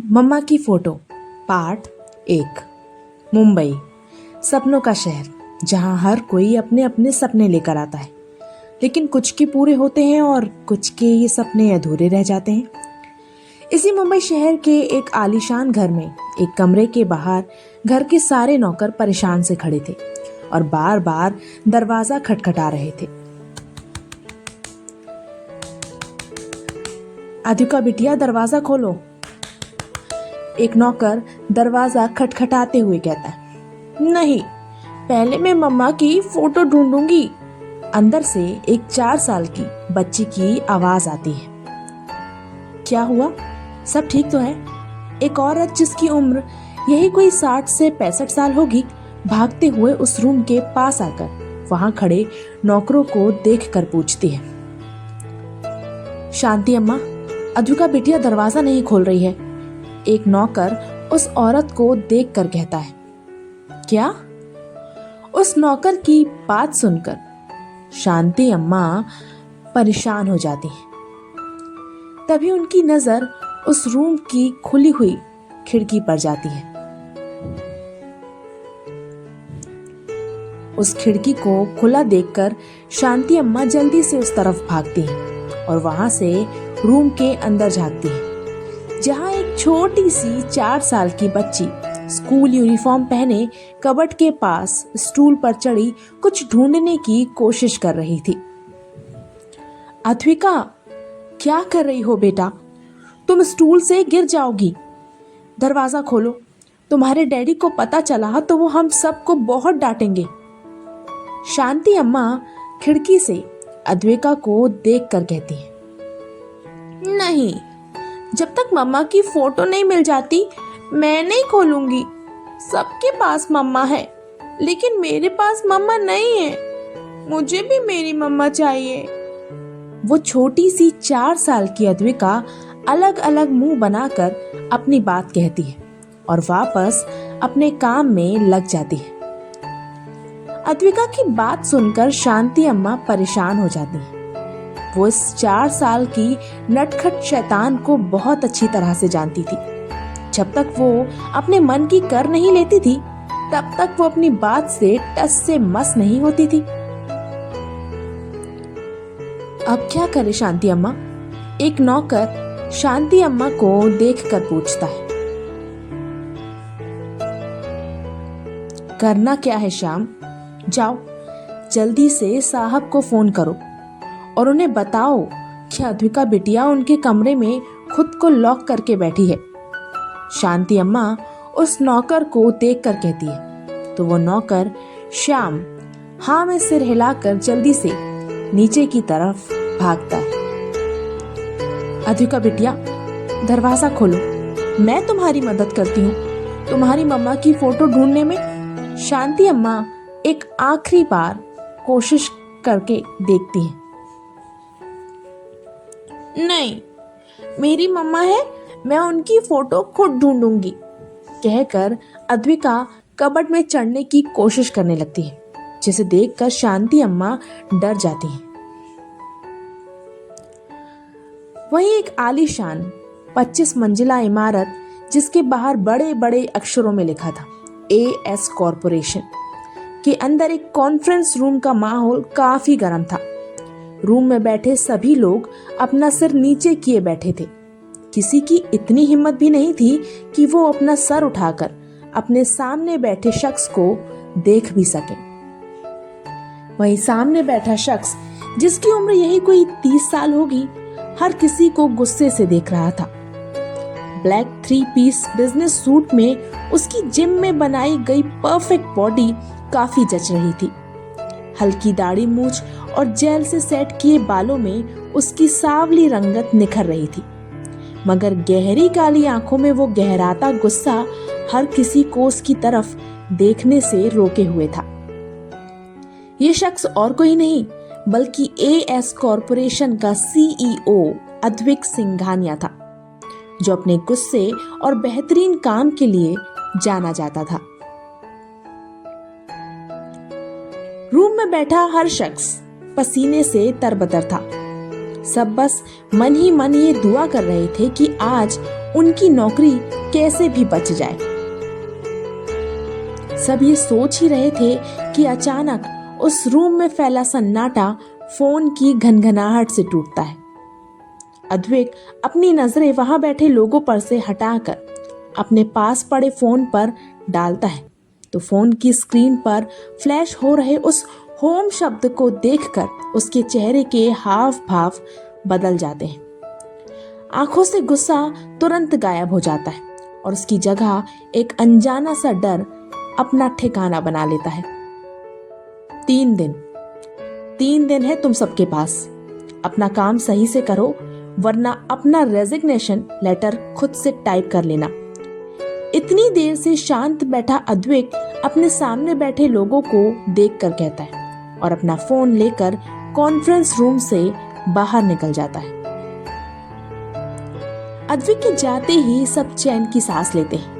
मम्मा की photo part 1। Mumbai, सपनों का शहर जहां हर कोई अपने अपने सपने लेकर आता है, लेकिन कुछ के पूरे होते हैं और कुछ के ये सपने अधूरे रह जाते हैं। इसी मुंबई शहर के एक आलीशान घर में एक कमरे के बाहर घर के सारे नौकर परेशान से खड़े थे और बार बार दरवाजा खटखटा रहे थे। अधिका बिटिया, दरवाजा खोलो, एक नौकर दरवाजा खटखटाते हुए कहता है। नहीं, पहले मैं मम्मा की फोटो ढूंढूंगी। अंदर से एक 4 साल की बच्ची की आवाज आती है। क्या हुआ? सब ठीक तो है? एक औरत जिसकी उम्र यही कोई 60 से 65 साल होगी, भागते हुए उस रूम के पास आकर वहां खड़े नौकरों को देखकर पूछती है। शांति अम्मा, अधुका बिटिया दरवाजा नहीं खोल रही है, एक नौकर उस औरत को देखकर कहता है। क्या? उस नौकर की बात सुनकर शांति अम्मा परेशान हो जाती हैं। तभी उनकी नजर उस रूम की खुली हुई खिड़की पर जाती है। उस खिड़की को खुला देखकर शांति अम्मा जल्दी से उस तरफ भागती है और वहां से रूम के अंदर झांकती है, जहां एक छोटी सी 4 साल की बच्ची स्कूल यूनिफॉर्म पहने कबर्ड के पास स्टूल पर चढ़ी कुछ ढूंढने की कोशिश कर रही थी। अद्विका, क्या कर रही हो बेटा? तुम स्टूल से गिर जाओगी। दरवाजा खोलो, तुम्हारे डैडी को पता चला तो वो हम सबको बहुत डांटेंगे। शांति अम्मा खिड़की से अद्विका को देखकर कहती है। नहीं, जब तक मम्मा की फोटो नहीं मिल जाती मैं नहीं खोलूंगी। सबके पास मम्मा है, लेकिन मेरे पास मम्मा नहीं है। मुझे भी मेरी मम्मा चाहिए। वो छोटी सी 4 साल की अद्विका अलग अलग मुंह बनाकर अपनी बात कहती है और वापस अपने काम में लग जाती है। अद्विका की बात सुनकर शांति अम्मा परेशान हो जाती है। वो इस 4 साल की नटखट शैतान को बहुत अच्छी तरह से जानती थी। जब तक वो अपने मन की कर नहीं लेती थी, तब तक वो अपनी बात से टस से मस नहीं होती थी। अब क्या करे शांति अम्मा? एक नौकर शांति अम्मा को देखकर पूछता है। करना क्या है श्याम? जाओ, जल्दी से साहब को फोन करो और उन्हें बताओ कि अद्विका बिटिया उनके कमरे में खुद को लॉक करके बैठी है। शांति अम्मा उस नौकर को देखकर कहती है तो वो नौकर श्याम हाँ में सिर हिलाकर जल्दी से नीचे की तरफ भागता है। अद्विका बिटिया, दरवाजा खोलो, मैं तुम्हारी मदद करती हूँ तुम्हारी मम्मा की फोटो ढूंढने में। शांति अम्मा एक आखिरी बार कोशिश करके देखती है। नहीं, मेरी मम्मा है, मैं उनकी फोटो खुद ढूंढूंगी, कहकर अद्विका कबर्ड में चढ़ने की कोशिश करने लगती है, जिसे देखकर शांति अम्मा डर जाती है। वहीं एक आलीशान 25 मंजिला इमारत, जिसके बाहर बड़े बड़े अक्षरों में लिखा था AS कॉरपोरेशन, के अंदर एक कॉन्फ्रेंस रूम का माहौल काफी गर्म था। रूम में बैठे सभी लोग अपना सिर नीचे किए बैठे थे। किसी की इतनी हिम्मत भी नहीं थी कि वो अपना सर उठाकर अपने सामने बैठे शख्स को देख भी सके। वहीं सामने बैठा शख्स, जिसकी उम्र यही कोई 30 साल होगी, हर किसी को गुस्से से देख रहा था। ब्लैक 3 पीस बिजनेस सूट में उसकी जिम में बनाई गई परफेक्ट बॉडी काफी जच रही थी। हल्की दाढ़ी मूछ और जेल से सेट किए बालों में उसकी सांवली रंगत निखर रही थी, मगर गहरी काली आंखों में वो गहराता गुस्सा हर किसी को उसकी तरफ देखने से रोके हुए था। ये शख्स और कोई नहीं बल्कि AS कॉरपोरेशन का CEO अद्विक सिंघानिया था, जो अपने गुस्से और बेहतरीन काम के लिए जाना जाता था। रूम में बैठा हर शख्स पसीने से तरबतर था। सब बस मन ही मन ये दुआ कर रहे थे कि आज उनकी नौकरी कैसे भी बच जाए। सब ये सोच ही रहे थे कि अचानक उस रूम में फैला सन्नाटा फोन की घनघनाहट से टूटता है। अद्विक अपनी नजरें वहां बैठे लोगों पर से हटाकर अपने पास पड़े फोन पर डालता है तो फोन की स्क्रीन पर फ्लैश हो रहे उस होम शब्द को देखकर उसके चेहरे के हाव भाव बदल जाते हैं। आंखों से गुस्सा तुरंत गायब हो जाता है और उसकी जगह एक अनजाना सा डर अपना ठिकाना बना लेता है। 3 दिन है तुम सबके पास, अपना काम सही से करो वरना अपना रेजिग्नेशन लेटर खुद से टाइप कर लेना। इतनी देर से शांत बैठा अद्विक अपने सामने बैठे लोगों को देखकर कहता है और अपना फोन लेकर कॉन्फ्रेंस रूम से बाहर निकल जाता है। अद्विक के जाते ही सब चैन की सांस लेते हैं।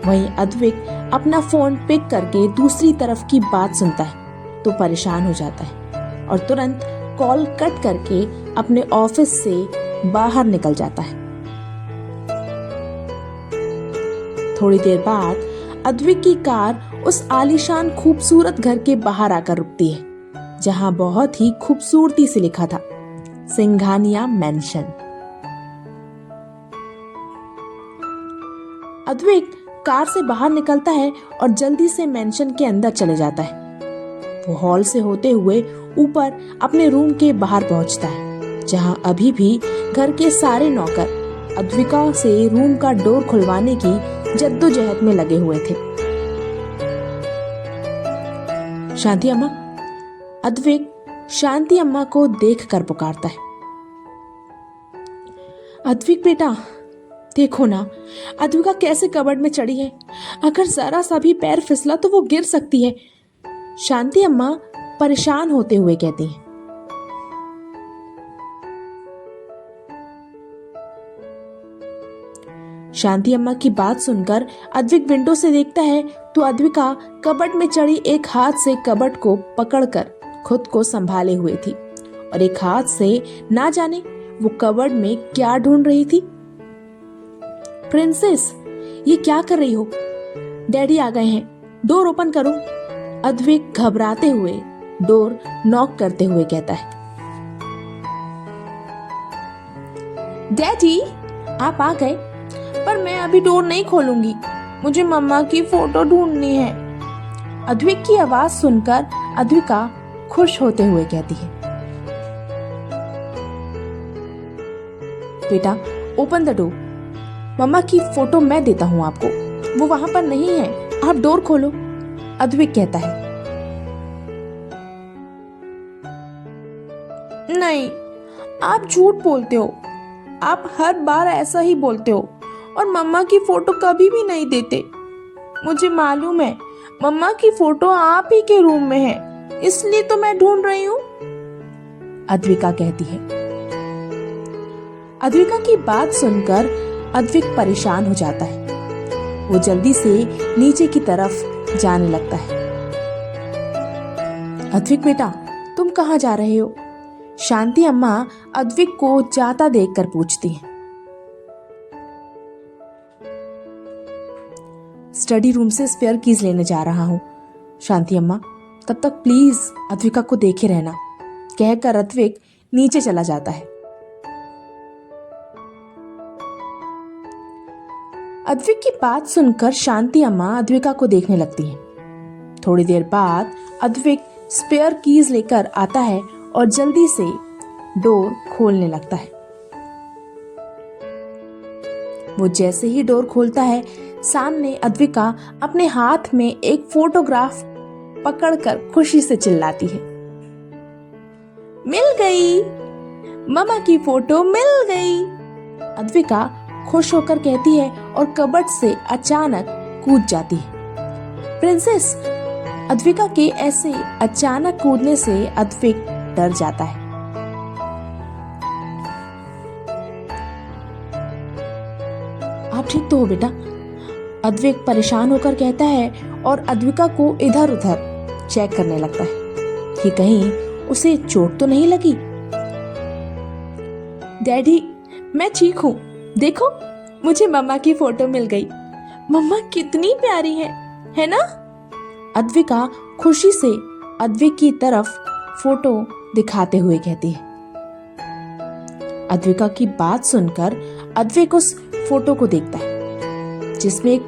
वहीं अद्विक अपना फोन पिक करके दूसरी तरफ की बात सुनता है तो परेशान हो जाता है और तुरंत कॉल कट करके अपने ऑफिस से बाहर निकल जाता है। थोड़ी देर बाद अद्विक की कार उस आलीशान खूबसूरत घर के बाहर आकर रुकती है जहां बहुत ही खूबसूरती से लिखा था सिंघानिया मैंशन। अद्विक कार से बाहर निकलता है और जल्दी से मैंशन के अंदर चले जाता है। वो हॉल से होते हुए ऊपर अपने रूम के बाहर पहुंचता है जहां अभी भी घर के सारे नौकर अद्विका से रूम का डोर खुलवाने की जद्दोजहद में लगे हुए थे। शांति अम्मा। अद्विक शांति अम्मा को देखकर पुकारता है। अद्विक बेटा देखो ना, अद्विका कैसे कबर्ड में चढ़ी है। अगर जरा सा भी पैर फिसला तो वो गिर सकती है, शांति अम्मा परेशान होते हुए कहती हैं। शांति अम्मा की बात सुनकर अद्विक विंडो से देखता है तो अद्विका कबर्ड में चढ़ी एक हाथ से कबर्ड को पकड़कर खुद को संभाले हुए थी और एक हाथ से ना जाने वो कबर्ड में क्या ढूंढ रही थी। प्रिंसेस, ये क्या कर रही हो? डैडी आ गए हैं, डोर ओपन करो। अद्विक घबराते हुए डोर नॉक करते हुए कहता है। डैडी आप आ गए, पर मैं अभी डोर नहीं खोलूंगी, मुझे मम्मा की फोटो ढूंढनी है। अद्विक की आवाज सुनकर अद्विका खुश होते हुए कहती है। बेटा ओपन द डोर, मम्मा की फोटो मैं देता हूँ आपको, वो वहां पर नहीं है, आप डोर खोलो। अद्विक कहता है। नहीं, आप झूठ बोलते हो, आप हर बार ऐसा ही बोलते हो और मम्मा की फोटो कभी भी नहीं देते। मुझे मालूम है मम्मा की फोटो आप ही के रूम में है, इसलिए तो मैं ढूंढ रही हूँ, अद्विका कहती है। अद्विका की बात सुनकर अद्विक परेशान हो जाता है। वो जल्दी से नीचे की तरफ जाने लगता है। अद्विक बेटा तुम कहाँ जा रहे हो? शांति अम्मा अद्विक को जाता देखकर पूछती हैं। स्टडी रूम से स्पेयर कीज लेने जा रहा हूँ शांति अम्मा, तब तक प्लीज अद्विका को देखे रहना, कहकर अद्विक नीचे चला जाता है। अद्विक की बात सुनकर शांति अम्मा अद्विका को देखने लगती हैं। थोड़ी देर बाद अद्विक स्पेयर कीज लेकर आता है और जल्दी से डोर खोलने लगता है। वो जैसे ही डोर खोलता है, सामने अद्विका अपने हाथ में एक फोटोग्राफ पकड़कर खुशी से चिल्लाती है। मिल गई, मम्मा की फोटो मिल गई, अद्विका खुश होकर कहती है और कबर्ड से अचानक कूद जाती है। प्रिंसेस, अद्विका के ऐसे अचानक कूदने से अद्विक डर जाता है। आप ठीक तो हो बेटा? अद्विक परेशान होकर कहता है और अद्विका को इधर उधर चेक करने लगता है कि कहीं उसे चोट तो नहीं लगी। डैडी, मैं ठीक हूँ, देखो मुझे मम्मा की फोटो मिल गई। मम्मा कितनी प्यारी है ना? अद्विका खुशी से अद्विक की तरफ फोटो दिखाते हुए कहती है। अद्विका की बात सुनकर अद्विक उस फोटो को देखता है जिसमें एक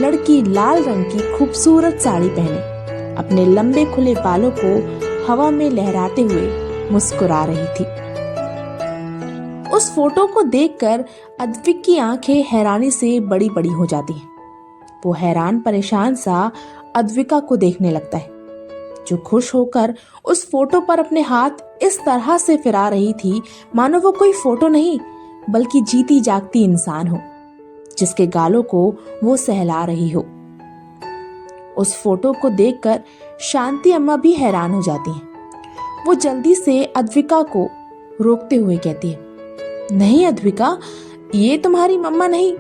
लड़की लाल रंग की खूबसूरत साड़ी पहने अपने लंबे खुले बालों को हवा में लहराते हुए मुस्कुरा रही थी। उस फोटो को देखकर अद्विक की आंखें हैरानी से बड़ी बड़ी हो जाती हैं। वो हैरान परेशान सा अद्विका को देखने लगता है, जो खुश होकर उस फोटो पर अपने हाथ इस तरह से फिरा रही थी मानो वो कोई फोटो नहीं बल्कि जीती जागती इंसान हो, जिसके गालों को वो सहला रही हो। उस फोटो को देखकर शांति अम्मा भी हैरान हो जाती हैं। वो जल्दी से अद्विका को रोकते हुए कहती है, नहीं अद्विका, ये तुम्हारी मम्मा नहीं।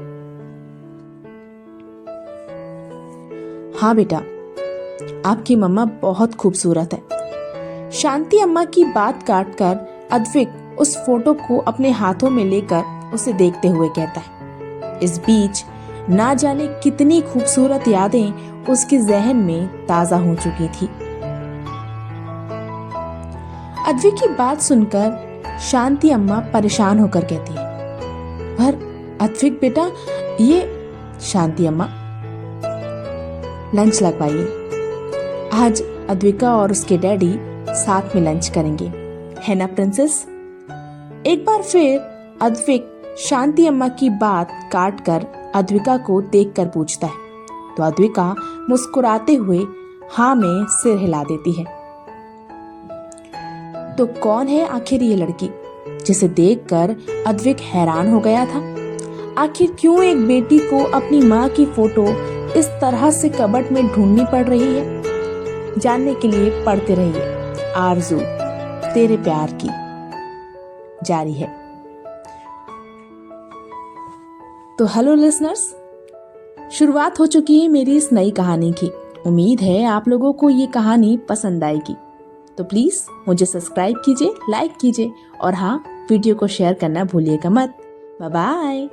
हाँ बेटा, आपकी मम्मा बहुत खूबसूरत है। शांति अम्मा की बात काटकर अद्विक उस फोटो को अपने हाथों में लेकर उसे देखते हुए कहता है। इस बीच ना जाने कितनी खूबसूरत यादें उसके जहन में ताजा हो चुकी थी। अद्विक की बात सुनकर शांति अम्मा परेशान होकर कहती है, पर अद्विक बेटा, ये। शांति अम्मा, लंच लगवाइए। आज अद्विका और उसके डैडी साथ में लंच करेंगे, है ना प्रिंसेस? एक बार फिर अद्विक शांति अम्मा की बात काटकर अद्विका को देखकर पूछता है, तो अद्विका मुस्कुराते हुए हाँ में सिर हिला देती है। तो कौन है आखिर ये लड़की जिसे देखकर अद्विक हैरान हो गया था? आखिर क्यों एक बेटी को अपनी माँ की फोटो इस तरह से कबर्ड में ढूंढनी पड़ रही है? जानने के लिए पढ़ते रहिए आरज़ू तेरे प्यार की जारी है। तो हेलो लिसनर्स, शुरुआत हो चुकी है मेरी इस नई कहानी की। उम्मीद है आप लोगों को ये कहानी पसंद आएगी। तो प्लीज़ मुझे सब्सक्राइब कीजिए, लाइक कीजिए और हाँ, वीडियो को शेयर करना भूलिएगा मत। Bye bye.